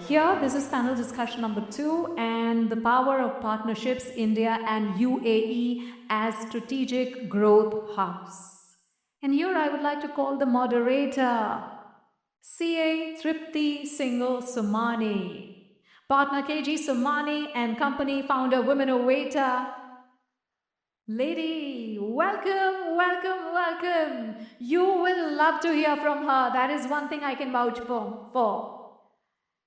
Here, this is panel discussion number 2 and the power of partnerships, India and UAE as strategic growth hubs. And here I would like to call the moderator, CA Tripti Singhal Somani, partner KG Somani and company founder Women Innovator. Lady, welcome, welcome, welcome. You will love to hear from her. That is one thing I can vouch for.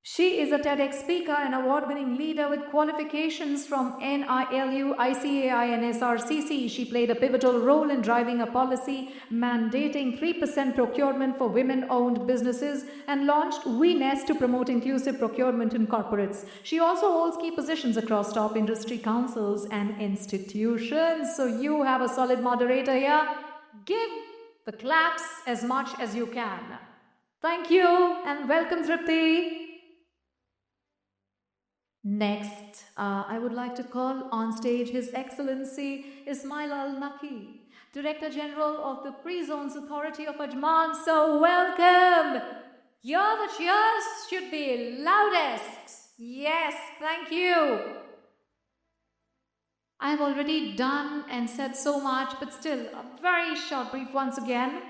She is a TEDx speaker and award-winning leader with qualifications from NILU, ICAI and SRCC. She played a pivotal role in driving a policy mandating 3% procurement for women-owned businesses and launched WeNest to promote inclusive procurement in corporates. She also holds key positions across top industry councils and institutions. So you have a solid moderator here. Give the claps as much as you can. Thank you and welcome, Tripti. Next, I would like to call on stage His Excellency Ismail Al-Naki, Director General of the Pre-Zones Authority of Ajman. So welcome! Here the cheers should be loudest. Yes, thank you. I have already done and said so much, but still a very short brief once again.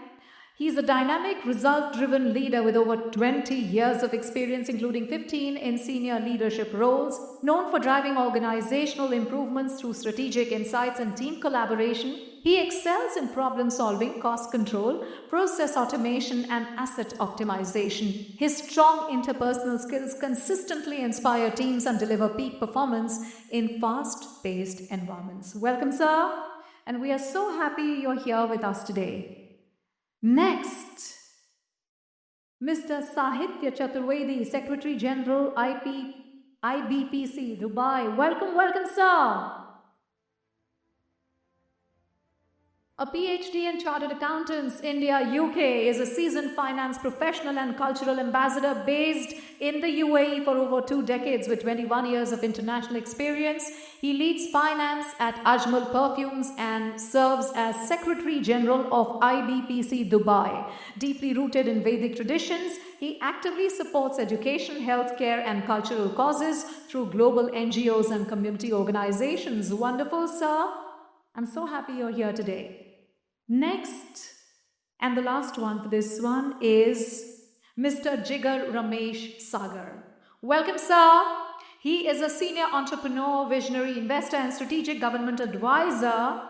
He's a dynamic, result-driven leader with over 20 years of experience, including 15 in senior leadership roles, known for driving organizational improvements through strategic insights and team collaboration. He excels in problem-solving, cost control, process automation, and asset optimization. His strong interpersonal skills consistently inspire teams and deliver peak performance in fast-paced environments. Welcome, sir, and we are so happy you're here with us today. Next, Mr. Sahitya Chaturvedi, Secretary General IBPC, Dubai. Welcome, welcome, sir. A PhD in Chartered Accountants, India, UK, is a seasoned finance professional and cultural ambassador based in the UAE for over 2 decades with 21 years of international experience. He leads finance at Ajmal Perfumes and serves as Secretary General of IBPC Dubai. Deeply rooted in Vedic traditions, he actively supports education, healthcare, and cultural causes through global NGOs and community organizations. Wonderful, sir. I'm so happy you're here today. Next, and the last one for this one is Mr. Jigar Sagar. Welcome, sir. He is a senior entrepreneur, visionary investor, and strategic government advisor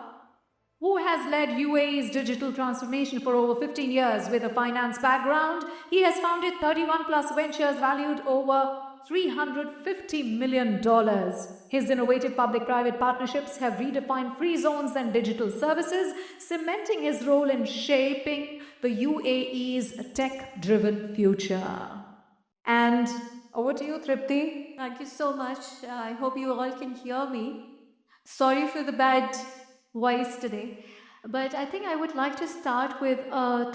who has led UAE's digital transformation for over 15 years with a finance background. He has founded 31 plus ventures valued over $350 million. His innovative public-private partnerships have redefined free zones and digital services, cementing his role in shaping the UAE's tech-driven future. And over to you, Tripti. Thank you so much. I hope you all can hear me. Sorry for the bad voice today. But I think I would like to start with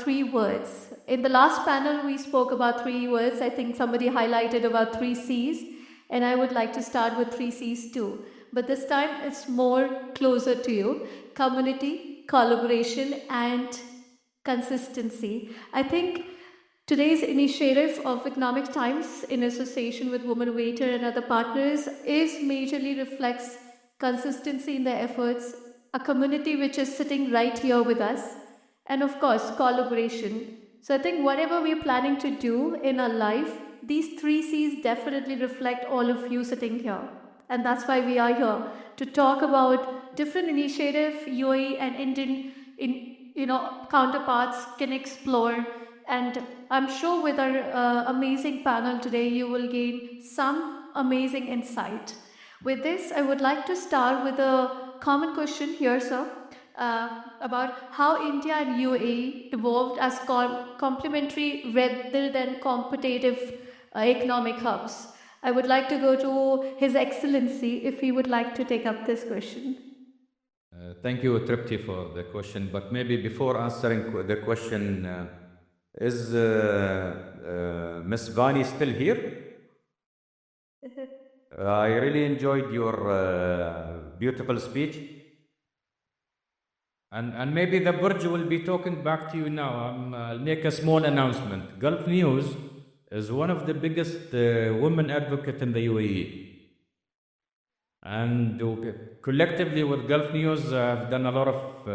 3 words. In the last panel, we spoke about 3 words. I think somebody highlighted about 3 C's. And I would like to start with 3 C's too. But this time, it's more closer to you. Community, collaboration, and consistency. I think today's initiative of Economic Times in association with Women Waiter and other partners majorly reflects consistency in their efforts, a community which is sitting right here with us, and of course, collaboration. So I think whatever we're planning to do in our life, these 3 C's definitely reflect all of you sitting here. And that's why we are here, to talk about different initiatives UAE and Indian counterparts can explore. And I'm sure with our amazing panel today, you will gain some amazing insight. With this, I would like to start with a common question here, sir, about how India and UAE evolved as complementary rather than competitive economic hubs. I would like to go to His Excellency if he would like to take up this question. Thank you, Tripti, for the question. But maybe before answering the question, is Ms. Vani still here? I really enjoyed your beautiful speech. And maybe the Burj will be talking back to you now. I'll make a small announcement. Gulf News is one of the biggest women advocate in the UAE. And collectively with Gulf News, I've done a lot of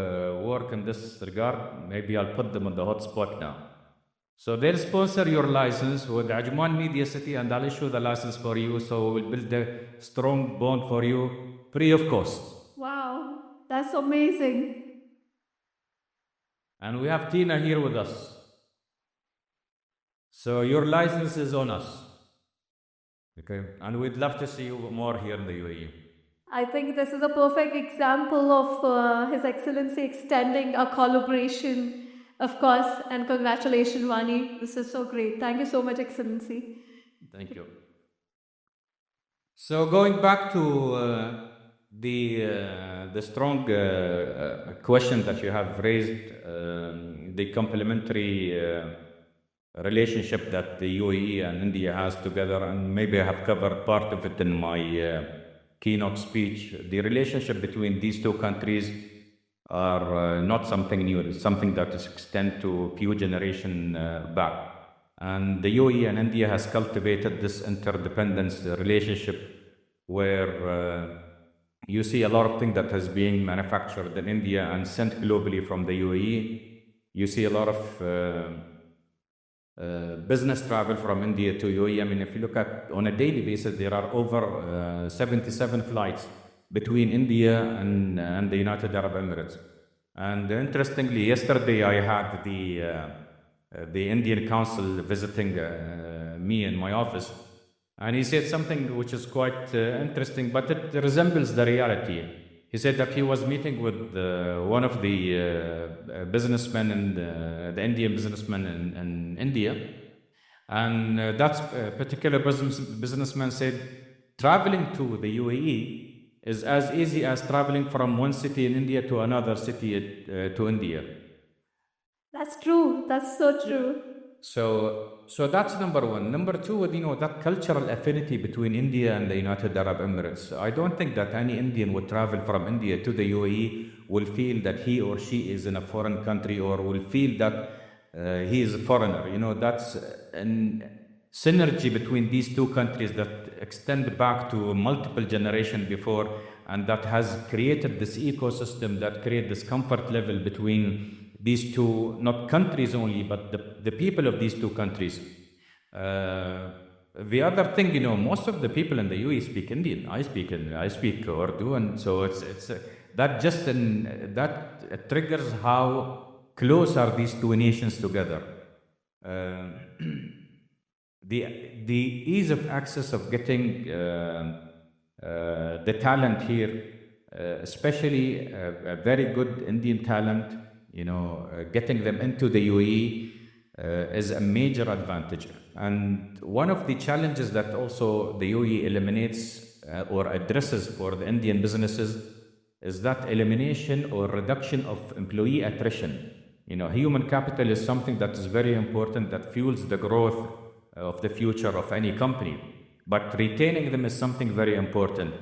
work in this regard. Maybe I'll put them on the hotspot now. So they'll sponsor your license with Ajman Media City, and I'll issue the license for you. So we'll build a strong bond for you, free of cost. Wow, that's amazing. And we have Tina here with us. So your license is on us. Okay, and we'd love to see you more here in the UAE. I think this is a perfect example of His Excellency extending a collaboration, of course, and congratulations, Vani. This is so great. Thank you so much, Excellency. Thank you. So going back to the strong question that you have raised, the complementary relationship that the UAE and India has together, and maybe I have covered part of it in my keynote speech. The relationship between these two countries are not something new. It's something that is extend to few generation back. And the UAE and India has cultivated this interdependence relationship where you see a lot of things that is being manufactured in India and sent globally from the UAE. You see a lot of business travel from India to UAE. I mean, if you look at on a daily basis, there are over 77 flights between India and the United Arab Emirates. And interestingly, yesterday I had the Indian Council visiting me in my office, and he said something which is quite interesting, but it resembles the reality. He said that he was meeting with one of the businessmen, the Indian businessman in India, and that particular businessman said, traveling to the UAE is as easy as traveling from one city in India to another city to India. That's true. That's so true. So that's number one. Number two, that cultural affinity between India and the United Arab Emirates. I don't think that any Indian would travel from India to the UAE will feel that he or she is in a foreign country, or will feel that he is a foreigner. That's a synergy between these two countries that extend back to multiple generations before, and that has created this ecosystem that create this comfort level between these two, not countries only, but the people of these two countries. The other thing, most of the people in the UAE speak Indian. I speak Urdu, and so it's that just that triggers how close are these two nations together. The ease of access of getting the talent here, especially a very good Indian talent, getting them into the UAE is a major advantage. And one of the challenges that also the UAE eliminates or addresses for the Indian businesses is that elimination or reduction of employee attrition. Human capital is something that is very important, that fuels the growth of the future of any company. But retaining them is something very important.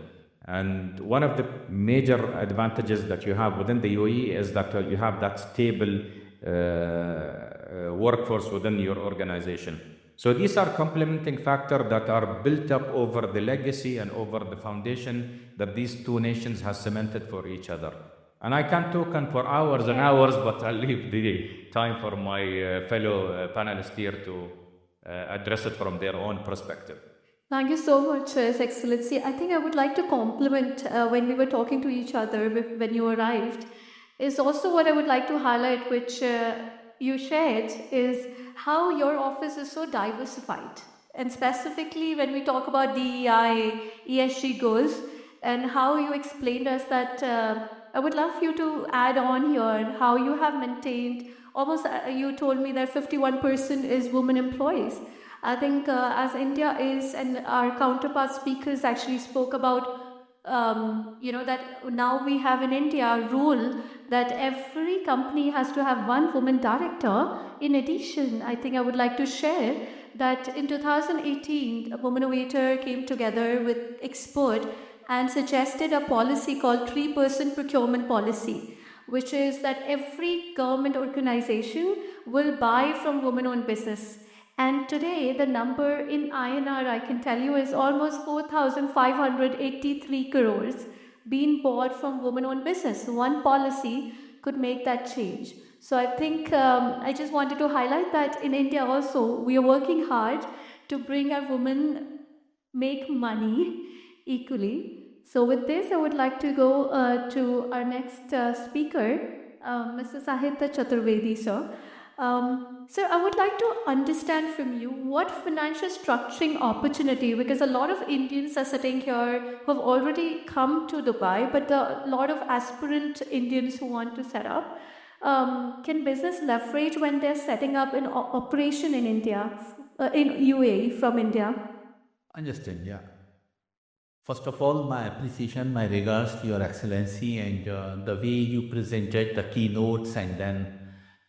And one of the major advantages that you have within the UAE is that you have that stable workforce within your organization. So these are complementing factors that are built up over the legacy and over the foundation that these two nations have cemented for each other. And I can talk for hours and hours, but I'll leave the time for my fellow panelists here to address it from their own perspective. Thank you so much, His Excellency. I think I would like to compliment when we were talking to each other when you arrived, is also what I would like to highlight, which you shared, is how your office is so diversified. And specifically when we talk about DEI, ESG goals, and how you explained us that I would love you to add on here how you have maintained almost, you told me that 51% is women employees. I think as India is, and our counterpart speakers actually spoke about, that now we have in India a rule that every company has to have one woman director. In addition, I think I would like to share that in 2018, a woman waiter came together with expert and suggested a policy called 3% procurement policy, which is that every government organization will buy from women-owned business. And today, the number in INR, I can tell you, is almost 4,583 crores being bought from women-owned business. So one policy could make that change. So I think I just wanted to highlight that in India also, we are working hard to bring our women make money equally. So with this, I would like to go to our next speaker, Mr. Sahitya Chaturvedi, sir. Sir, I would like to understand from you what financial structuring opportunity, because a lot of Indians are sitting here who have already come to Dubai, but a lot of aspirant Indians who want to set up. Can business leverage when they're setting up an operation in India, in UAE from India? Understand, yeah. First of all, my appreciation, my regards to Your Excellency and the way you presented the keynotes, and then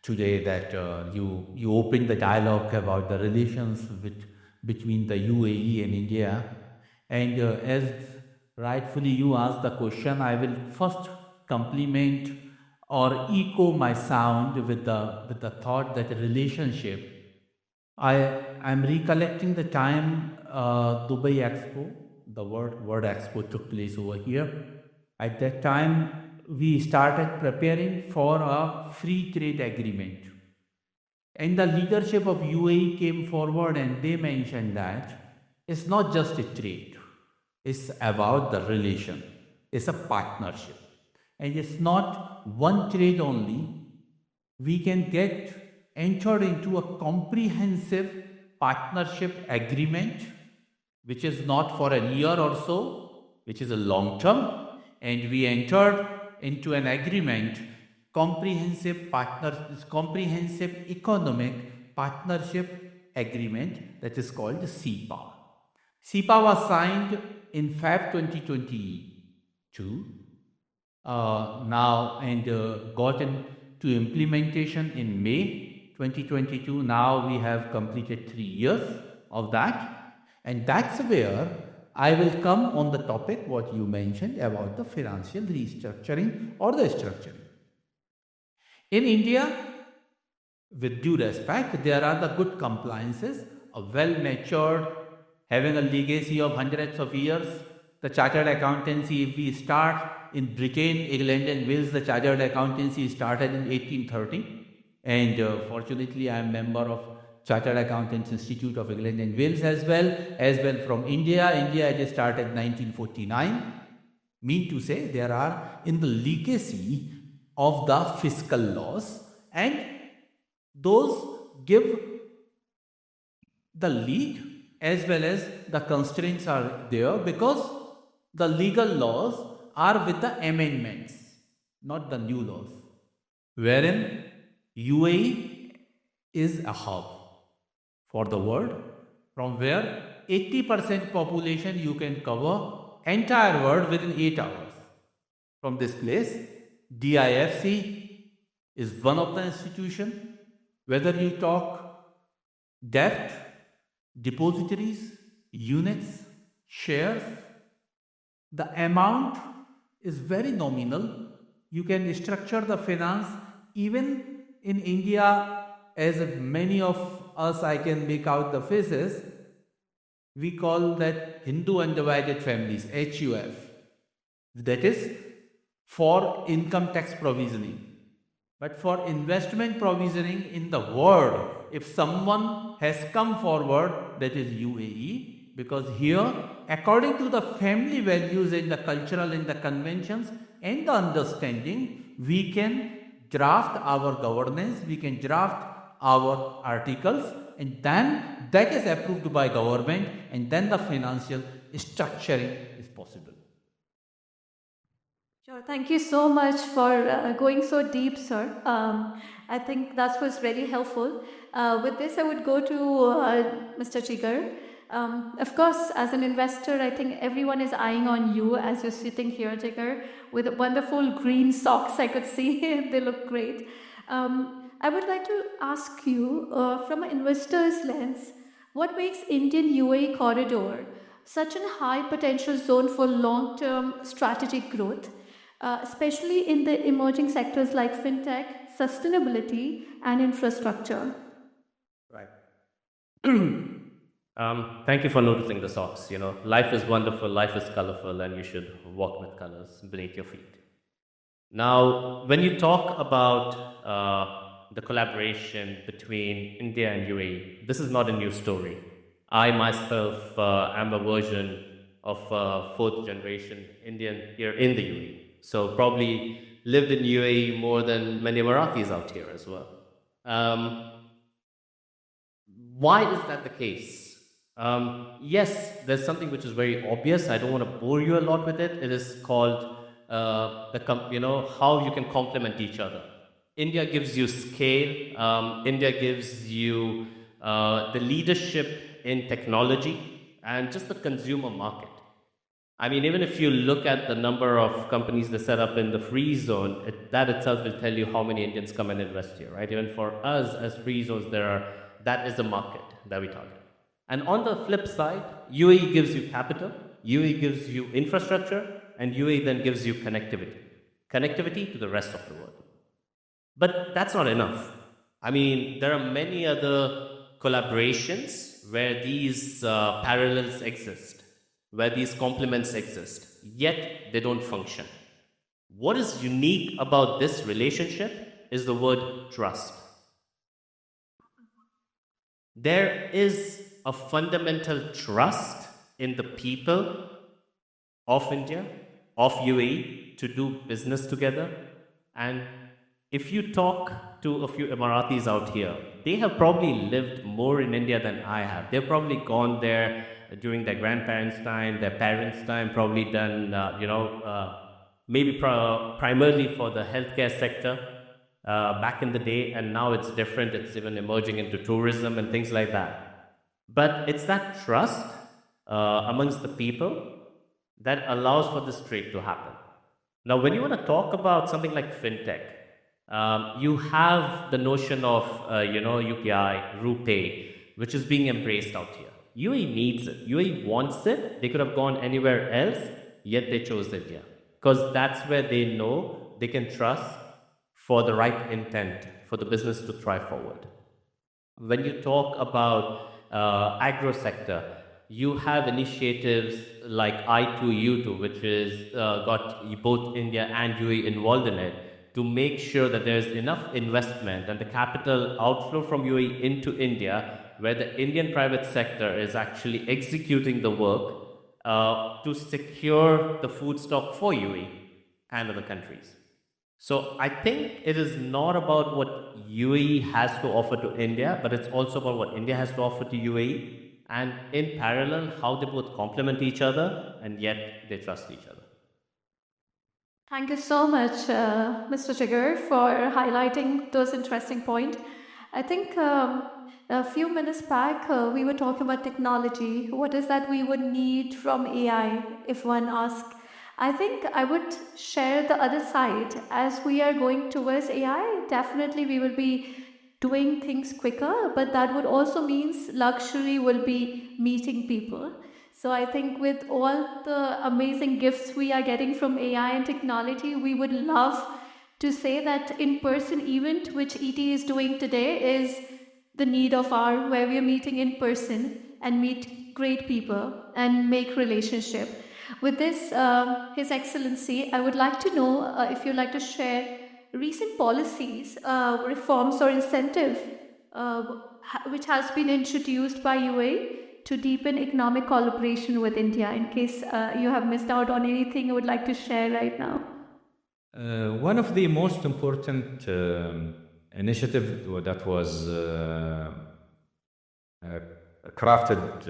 today that you opened the dialogue about the relations between the UAE and India. And as rightfully you asked the question, I will first compliment or echo my sound with the thought that a relationship. I'm recollecting the time Dubai Expo, the World Expo took place over here. At that time, we started preparing for a free trade agreement. And the leadership of UAE came forward and they mentioned that it's not just a trade, it's about the relation, it's a partnership. And it's not one trade only. We can get entered into a comprehensive partnership agreement, which is not for a year or so, which is a long term, and we entered into an agreement, comprehensive economic partnership agreement, that is called the CEPA. CEPA was signed in Feb 2022 now, and got into implementation in May 2022. Now we have completed 3 years of that. And that's where I will come on the topic what you mentioned about the financial restructuring or the structuring. In India, with due respect, there are the good compliances, a well-matured, having a legacy of hundreds of years. The chartered accountancy, if we start in Britain, England and Wales, the chartered accountancy started in 1830. And fortunately, I am member of Chartered Accountants Institute of England and Wales as well from India. India it started 1949. Mean to say, there are in the legacy of the fiscal laws, and those give the lead as well as the constraints are there, because the legal laws are with the amendments, not the new laws, wherein UAE is a hub for the world, from where 80% population you can cover entire world within 8 hours. From this place, DIFC is one of the institution. Whether you talk debt, depositories, units, shares, the amount is very nominal. You can structure the finance even in India, as many of us I can make out the faces. We call that Hindu undivided families, HUF. That is for income tax provisioning. But for investment provisioning in the world, if someone has come forward, that is UAE, because here, according to the family values and the cultural and the conventions and the understanding, we can draft our governance, we can draft our articles, and then that is approved by government, and then the financial structuring is possible. Sure. Thank you so much for going so deep, sir. I think that was very helpful. With this, I would go to Mr. Jigar. Of course, as an investor, I think everyone is eyeing on you as you're sitting here, Jigar, with wonderful green socks. I could see they look great. I would like to ask you, from an investor's lens, what makes Indian UAE corridor such a high potential zone for long-term strategic growth, especially in the emerging sectors like fintech, sustainability, and infrastructure? Right. Thank you for noticing the socks. You know, life is wonderful, life is colorful, and you should walk with colors beneath your feet. Now, when you talk about the collaboration between India and UAE, this is not a new story. I myself am a version of fourth generation Indian here in the UAE. So, probably lived in UAE more than many Emiratis out here as well. Um, why is that the case? Yes, there's something which is very obvious. I don't want to bore you a lot with it. It is called how you can complement each other. India gives you scale. India gives you the leadership in technology and just the consumer market. I mean, even if you look at the number of companies that set up in the free zone, that itself will tell you how many Indians come and invest here, right? Even for us as free zones, that is the market that we target. And on the flip side, UAE gives you capital, UAE gives you infrastructure, and UAE then gives you connectivity to the rest of the world. But that's not enough. I mean, there are many other collaborations where these parallels exist, where these complements exist, yet they don't function. What is unique about this relationship is the word trust. There is a fundamental trust in the people of India, of UAE, to do business together. And if you talk to a few Emiratis out here, they have probably lived more in India than I have. They've probably gone there during their grandparents' time, their parents' time, probably done, primarily for the healthcare sector back in the day, and now it's different. It's even emerging into tourism and things like that. But it's that trust amongst the people that allows for this trade to happen. Now, when you want to talk about something like fintech, you have the notion of UPI, RuPay, which is being embraced out here. UAE needs it. UAE wants it. They could have gone anywhere else, yet they chose India because that's where they know they can trust for the right intent for the business to thrive forward. When you talk about agro sector, you have initiatives like I2U2, which is got both India and UAE involved in it to make sure that there's enough investment and the capital outflow from UAE into India, where the Indian private sector is actually executing the work to secure the food stock for UAE and other countries. So I think it is not about what UAE has to offer to India, but it's also about what India has to offer to UAE. And in parallel, how they both complement each other and yet they trust each other. Thank you so much, Mr. Jigar, for highlighting those interesting points. I think a few minutes back we were talking about technology. What is that we would need from AI if one asks? I think I would share the other side. As we are going towards AI, definitely we will be doing things quicker, but that would also means luxury will be meeting people. So I think with all the amazing gifts we are getting from AI and technology, we would love to say that in-person event, which ET is doing today, is the need of our, where we are meeting in person and meet great people and make relationship. With this, His Excellency, I would like to know if you'd like to share recent policies, reforms or incentive which has been introduced by UAE to deepen economic collaboration with India. In case you have missed out on anything you would like to share right now. One of the most important initiative that was crafted,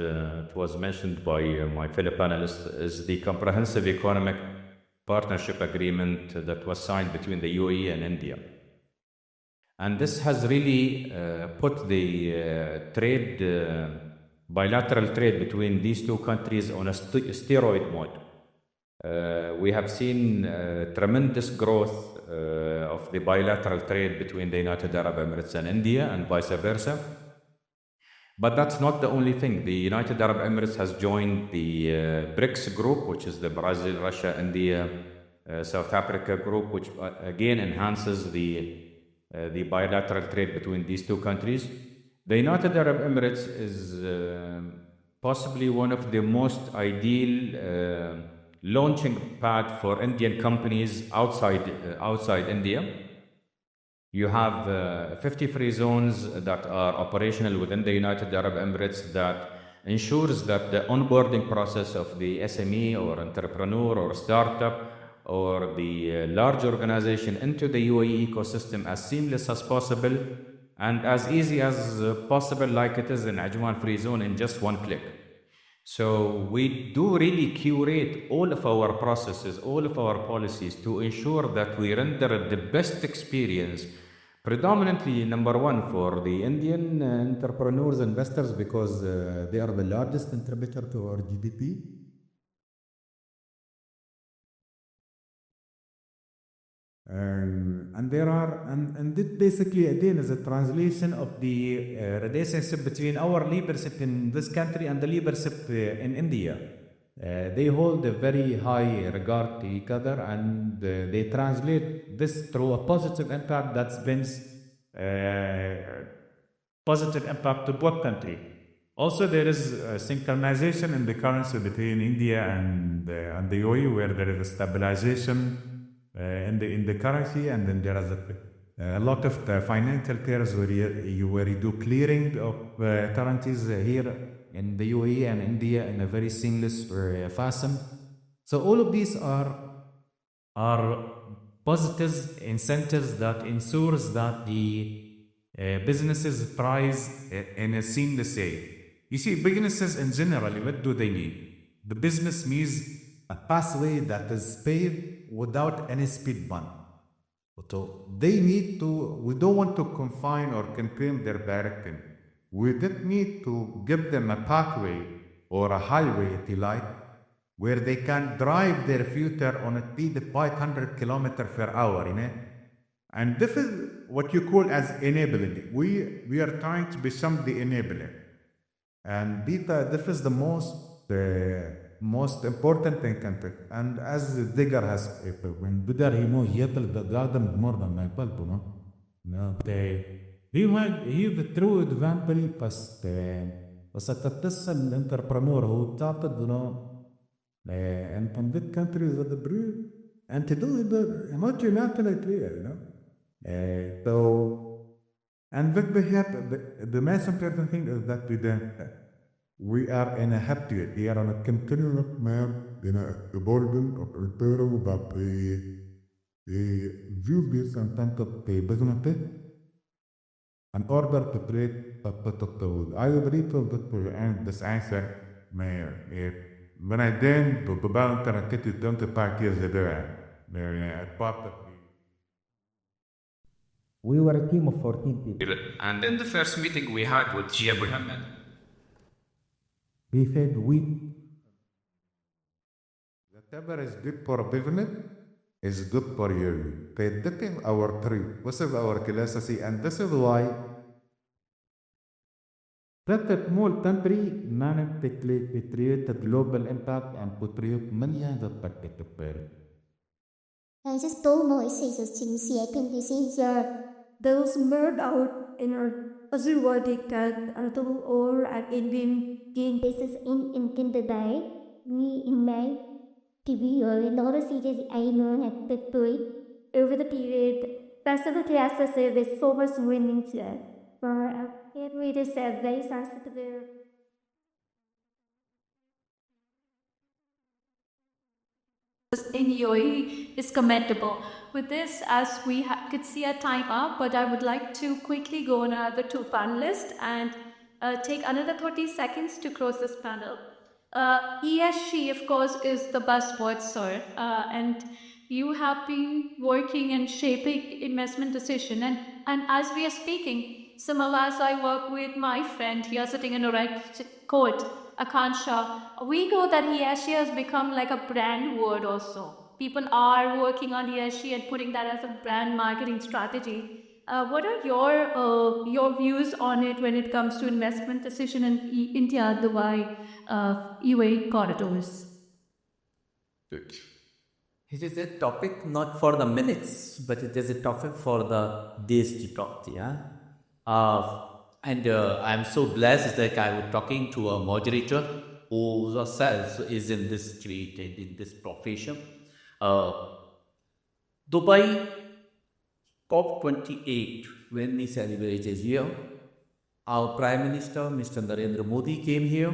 it was mentioned by my fellow panelists, is the Comprehensive Economic Partnership Agreement that was signed between the UAE and India. And this has really put the bilateral trade between these two countries on a steroid mode. We have seen tremendous growth of the bilateral trade between the United Arab Emirates and India and vice versa. But that's not the only thing. The United Arab Emirates has joined the BRICS group, which is the Brazil, Russia, India, South Africa group, which again enhances the bilateral trade between these two countries. The United Arab Emirates is possibly one of the most ideal launching pad for Indian companies outside India. You have 50 free zones that are operational within the United Arab Emirates that ensures that the onboarding process of the SME or entrepreneur or startup or the large organization into the UAE ecosystem as seamless as possible and as easy as possible, like it is in Ajman Free Zone, in just one click. So we do really curate all of our processes, all of our policies to ensure that we render the best experience, predominantly number one for the Indian entrepreneurs, investors, because they are the largest contributor to our GDP. And there are, and this basically again is a translation of the relationship between our leadership in this country and the leadership in India. They hold a very high regard to each other, and they translate this through a positive impact that brings positive impact to both countries. Also, there is synchronization in the currency between India and the UAE, where there is a stabilization in the currency, and then there is a lot of the financial pairs where you do clearing of currencies here in the UAE and India in a very seamless fashion. So all of these are positive incentives that ensures that the businesses thrive in a seamless way. You see, businesses in general, what do they need? The business needs a pathway that is paved without any speed bump. So they need to, we don't want to confine or contain their direction. We did need to give them a pathway or a highway, if you like, where they can drive their future on a speed of 500 kilometers per hour, you know? And this is what you call as enabling. We are trying to become the enabler. And this is the most important thing. And as Jigar has, when Bidar he knows Yetel the garden more than my pulp, no, he is the true example, بس تتصل الانتربرنور هو تعتقد and from this country is the breed and to do it not unilaterally, so and what we have the most important thing is that we are in a happy, we are on a continuous map in a evolving of repairing that the view this and think of the business in order to create a protocol. I believe that and this answer when I then about to get it done to 5 years ago, we were a team of 14 people. And in the first meeting we had with Jigar, he said, whatever is good for business is good for you. This is our truth. This is our philosophy, and this is why that a small country managed to create a global impact and to create millions of participants. I just don't know if it's a sincere procedure. Those murdered out in a Azure dictat until or at Indian game. This is in the day. We in May TV or a lot of series I learned at the point. Over the period, festival classes with so much winning there. For it is a very sensitive. In UAE is commendable. With this, as we could see our time up, but I would like to quickly go on another two panelists and take another 30 seconds to close this panel. ESG, of course, is the buzzword, sir, and you have been working and shaping investment decision. And as we are speaking, some of us, I work with my friend here sitting in a red coat, Akansha. We know that ESG has become like a brand word also. People are working on ESG and putting that as a brand marketing strategy. What are your views on it when it comes to investment decision in India, Dubai, UAE corridors? It is a topic not for the minutes, but it is a topic for the days to talk. Yeah. And I'm so blessed that I was talking to a moderator who herself is in this street and in this profession. Uh, Dubai COP28, when we celebrated here, our Prime Minister, Mr. Narendra Modi, came here.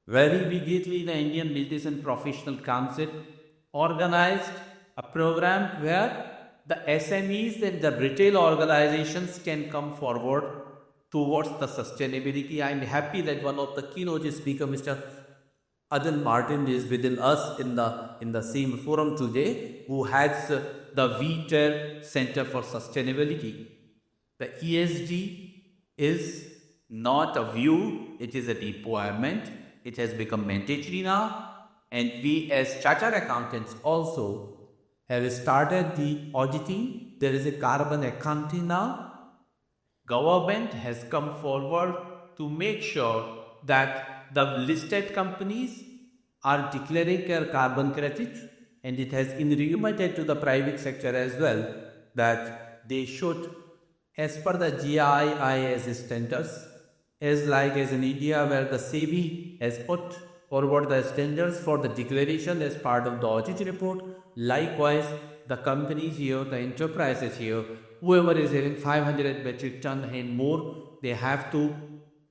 Very immediately, the Indian Business and Professional Council organized a program where the SMEs and the retail organizations can come forward towards the sustainability. I'm happy that one of the keynote speaker, Mr. Adil Martin, is within us in the same forum today, who heads the VTEL Center for Sustainability. The ESG is not a view, it is a requirement. It has become mandatory now, and we as chartered accountants also have started the auditing. There is a carbon accounting now. Government has come forward to make sure that the listed companies are declaring their carbon credit, and it has been recommended to the private sector as well that they should, as per the GIIS standards, as in India where the SEBI has put forward the standards for the declaration as part of the audit report. Likewise, the companies here, the enterprises here, whoever is having 500 metric ton and more, they have to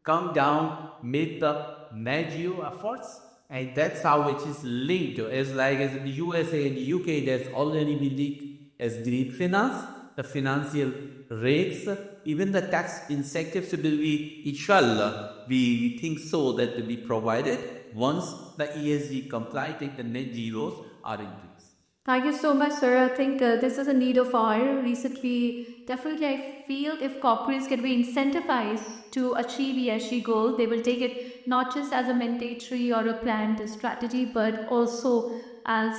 come down, make the major efforts, and that's how it is linked. As in the USA and the UK, it has already been linked as green finance, the financial rates, even the tax incentives will be, inshallah, we think so that will be provided once the ESG compliant and the net zeros are in place. Thank you so much, sir. I think this is a need of hour. Recently, definitely, I feel if corporates can be incentivized to achieve ESG goal, they will take it not just as a mandatory or a planned strategy, but also as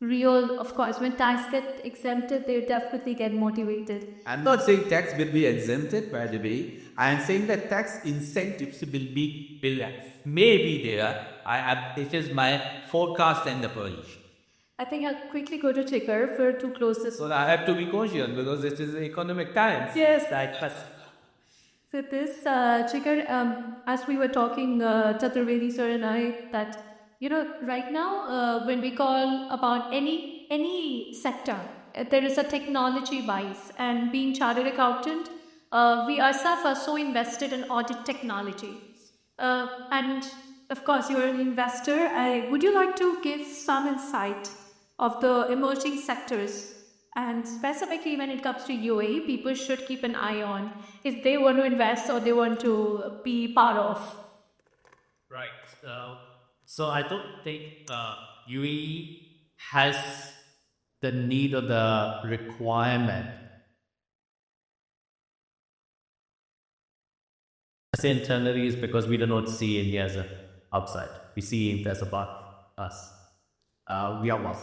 real. Of course, when tax get exempted, they definitely get motivated. I'm not saying tax will be exempted, by the way. I am saying that tax incentives may be there. It is my forecast and the prediction. I think I'll quickly go to Jigar for to close this. So I have to be cautious because it is economic times. Yes. So this, Jigar, as we were talking, Chaturvedi sir and I, that right now, when we call about any sector, there is a technology bias, and being chartered accountant, we ourselves are so invested in audit technology, and of course, you're an investor. Would you like to give some insight of the emerging sectors? And specifically when it comes to UAE, people should keep an eye on if they want to invest or they want to be part of. Right. So I don't think UAE has the need or the requirement. I say internally is because we do not see India as an outside. We see it as a part of us. We are one.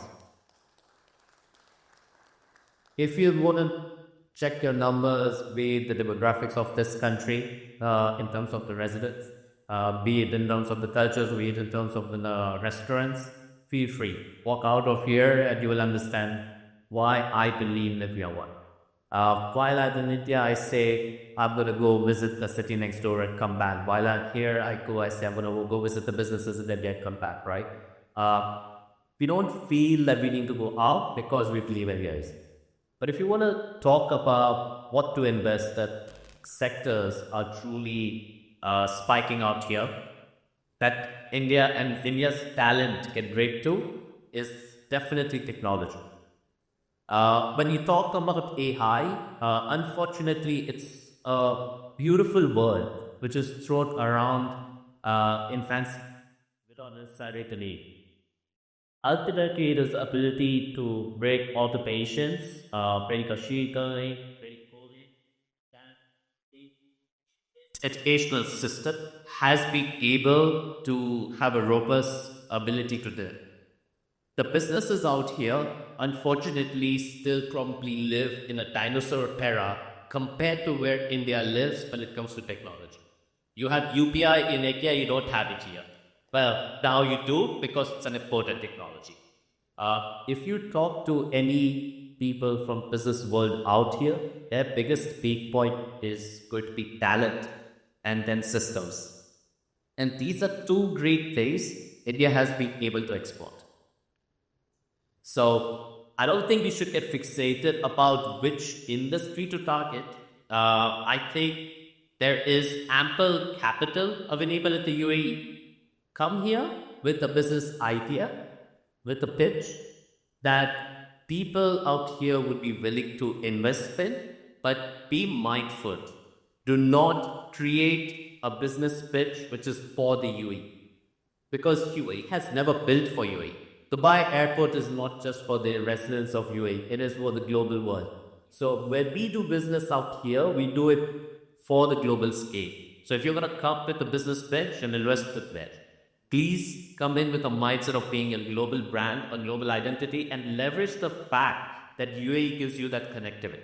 If you want to check your numbers, be it the demographics of this country in terms of the residents, be it in terms of the cultures, be it in terms of the restaurants, feel free. Walk out of here and you will understand why I believe that we are one. While I'm in India, I say I'm going to go visit the city next door and come back. While I'm here, I say I'm going to go visit the businesses in India and come back, right? We don't feel that we need to go out because we believe India is. But if you want to talk about what to invest, that sectors are truly spiking out here, that India and India's talent can break to is definitely technology. When you talk about AI, unfortunately, it's a beautiful word which is thrown around in fancy without necessarily the need. Ultimately, it is the ability to break all the patients, educational system has been able to have a robust ability to do it. The businesses out here, unfortunately, still probably live in a dinosaur era compared to where India lives when it comes to technology. You have UPI in India, you don't have it here. Well, now you do because it's an important technology. If you talk to any people from business world out here, their biggest peak point is going to be talent and then systems. And these are two great things India has been able to export. So I don't think we should get fixated about which industry to target. I think there is ample capital available at the UAE. Come here with a business idea, with a pitch that people out here would be willing to invest in, but be mindful. Do not create a business pitch which is for the UAE, because UAE has never built for UAE. Dubai airport is not just for the residents of UAE, it is for the global world. So when we do business out here, we do it for the global scale. So if you're going to come with a business pitch and invest with that, please come in with a mindset of being a global brand, a global identity, and leverage the fact that UAE gives you that connectivity.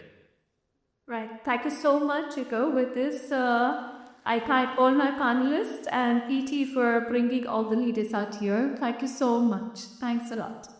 Right. Thank you so much, Jigar. With this, I thank all my panelists and PT for bringing all the leaders out here. Thank you so much. Thanks a lot.